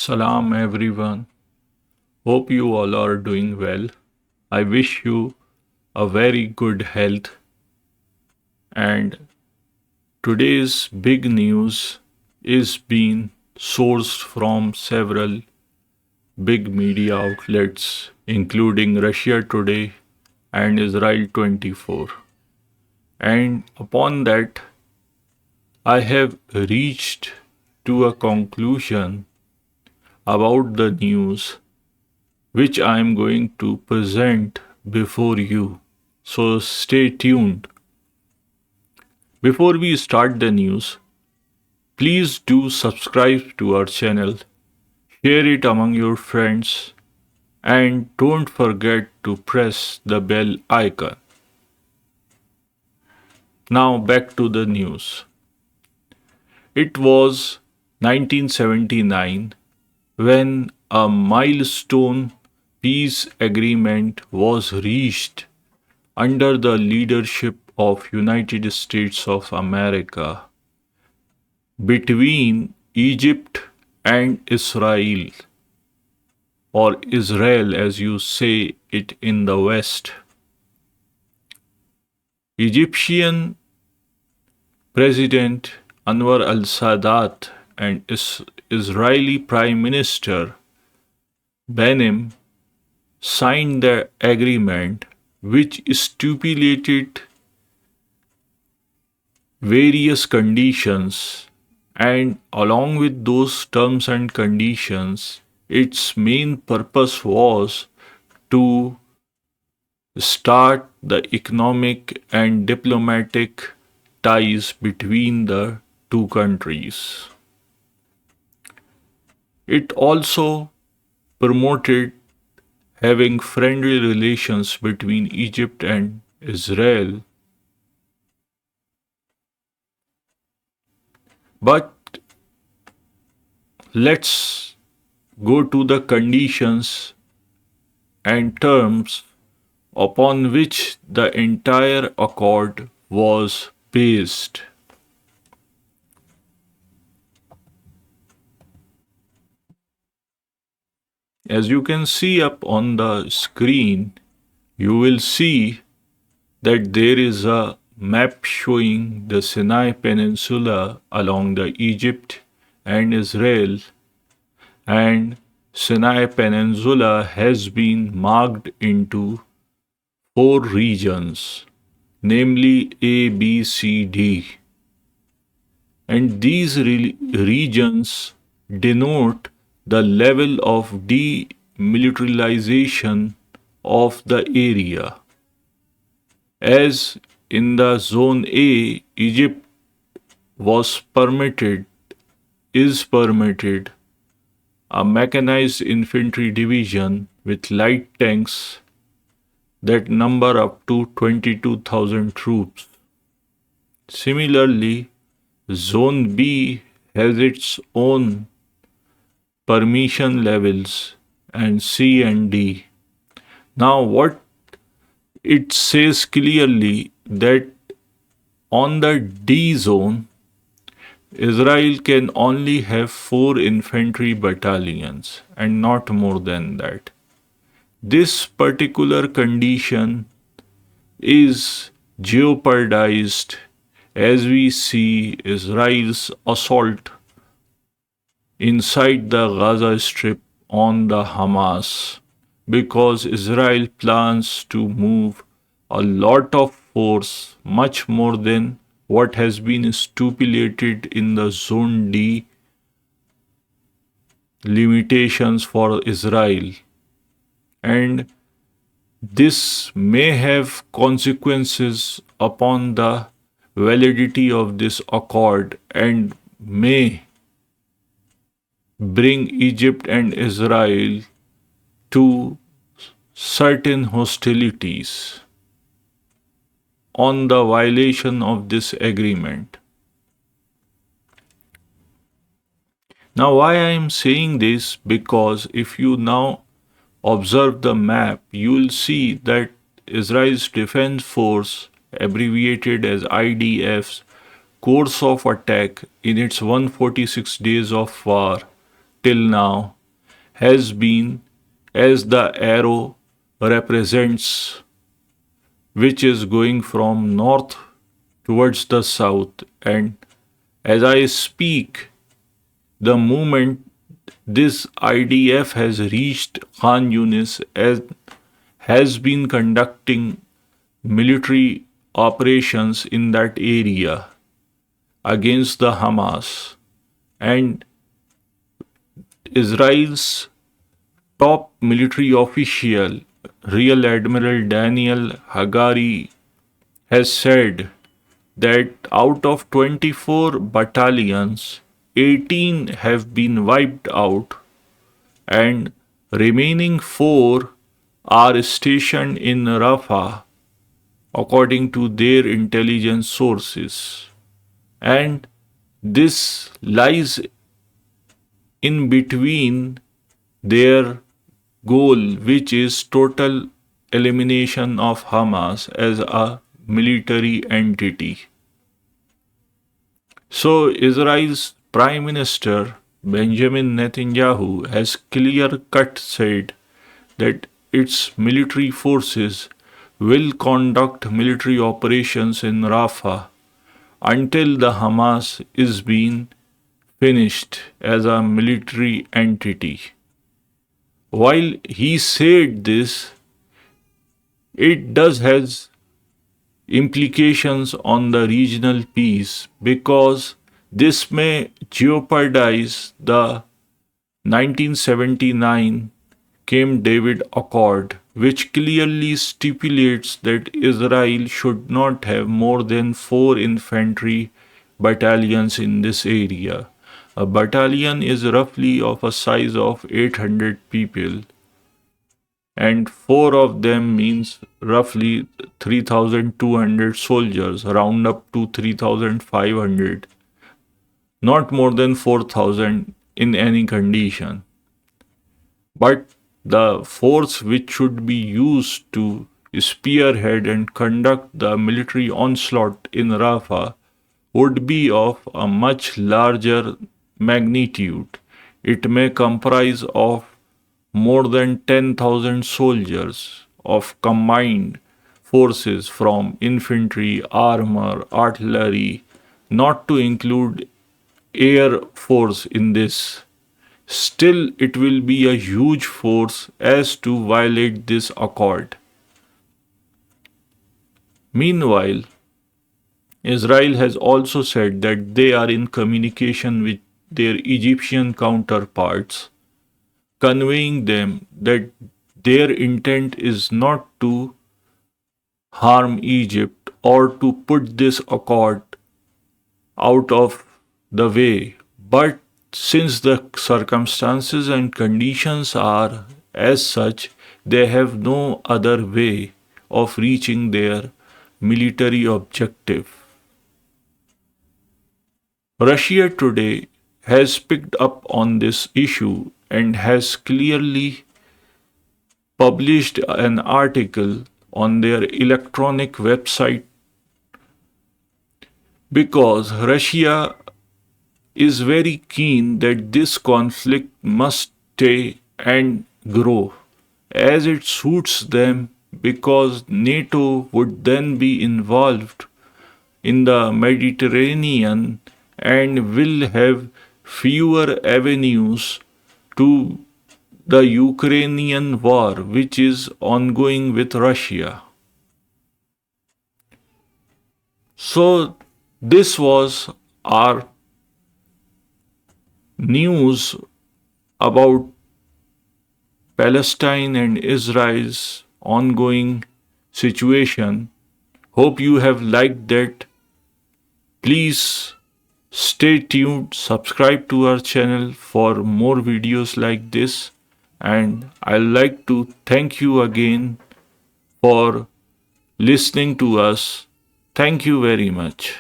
Salam everyone. Hope you all are doing well. I wish you a very good health. And today's big news is being sourced from several big media outlets, including Russia Today and Israel 24. And upon that, I have reached to a conclusion about the news which I am going to present before you. So stay tuned. Before we start the news, please do subscribe to our channel, share it among your friends, and don't forget to press the bell icon. Now back to the news. It was 1979 when a milestone peace agreement was reached under the leadership of United States of America between Egypt and Israel, or Israel as you say it in the West. Egyptian President Anwar al-Sadat and Israeli Prime Minister Benim signed the agreement which stipulated various conditions, and along with those terms and conditions, its main purpose was to start the economic and diplomatic ties between the two countries. It also promoted having friendly relations between Egypt and Israel. But let's go to the conditions and terms upon which the entire accord was based. As you can see up on the screen, you will see that there is a map showing the Sinai Peninsula along the Egypt and Israel, and Sinai Peninsula has been marked into four regions, namely A, B, C, D. And these regions denote the level of demilitarization of the area. As in the Zone A, Egypt is permitted a mechanized infantry division with light tanks that number up to 22,000 troops. Similarly, Zone B has its own permission levels and C and D. Now, what it says clearly that on the D zone, Israel can only have 4 infantry battalions and not more than that. This particular condition is jeopardized as we see Israel's assault inside the Gaza Strip on the Hamas, because Israel plans to move a lot of force, much more than what has been stipulated in the Zone D limitations for Israel. And this may have consequences upon the validity of this accord and may bring Egypt and Israel to certain hostilities on the violation of this agreement. Now, why I am saying this? Because if you now observe the map, you will see that Israel's Defense Force, abbreviated as IDF's course of attack in its 146 days of war till now has been as the arrow represents, which is going from north towards the south. And as I speak, the moment this IDF has reached Khan Yunis as has been conducting military operations in that area against the Hamas, and Israel's top military official, Rear Admiral Daniel Hagari, has said that out of 24 battalions, 18 have been wiped out and remaining 4 are stationed in Rafah according to their intelligence sources. And this lies in between their goal, which is total elimination of Hamas as a military entity. So, Israel's Prime Minister Benjamin Netanyahu has clear cut said that its military forces will conduct military operations in Rafah until the Hamas is being finished as a military entity. While he said this, it does has implications on the regional peace because this may jeopardize the 1979 Camp David Accord, which clearly stipulates that Israel should not have more than 4 infantry battalions in this area. A battalion is roughly of a size of 800 people, and 4 of them means roughly 3,200 soldiers, round up to 3,500, not more than 4,000 in any condition. But the force which should be used to spearhead and conduct the military onslaught in Rafah would be of a much larger magnitude. It may comprise of more than 10,000 soldiers of combined forces from infantry, armor, artillery, not to include air force in this. Still, it will be a huge force as to violate this accord. Meanwhile, Israel has also said that they are in communication with their Egyptian counterparts, conveying them that their intent is not to harm Egypt or to put this accord out of the way, but since the circumstances and conditions are as such, they have no other way of reaching their military objective. Russia today has picked up on this issue and has clearly published an article on their electronic website because Russia is very keen that this conflict must stay and grow as it suits them because NATO would then be involved in the Mediterranean and will have fewer avenues to the Ukrainian war, which is ongoing with Russia. So, this was our news about Palestine and Israel's ongoing situation. Hope you have liked that. Please stay tuned, subscribe to our channel for more videos like this, and I'd like to thank you again for listening to us. Thank you very much.